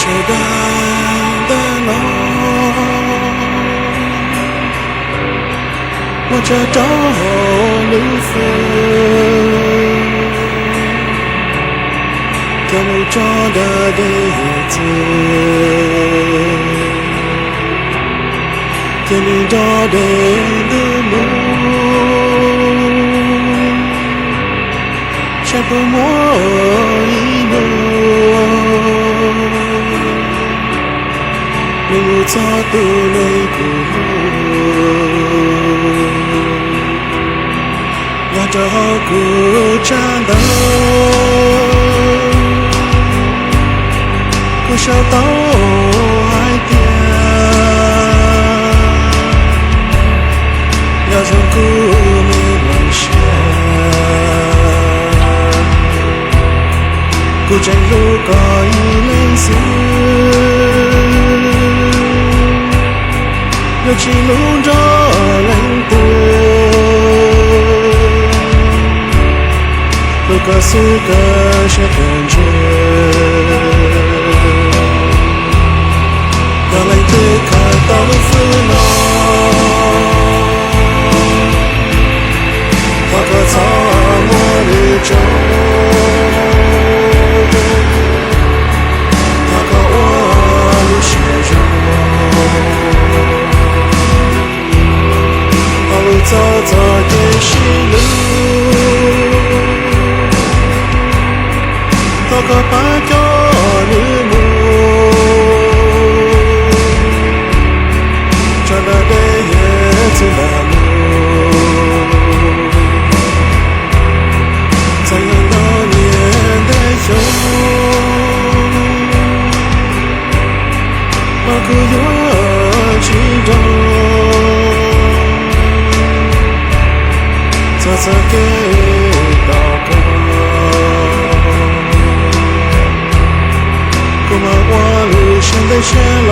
舍得的路，我这道路分，跟路找的日子，跟你找的路，谁不摸一路？路走的那个路，要照顾战斗，不想到海边，要照顾没关系，古镇路高一类似。有起路着冷的，不告诉个谁感觉，刚来的看到了烦恼，花个草我的中，他靠我路血中。走走的是路，到个白头日暮，转了的叶子的路，在有多年的有，包括有几种。早早给祷告，过完我路上的线路。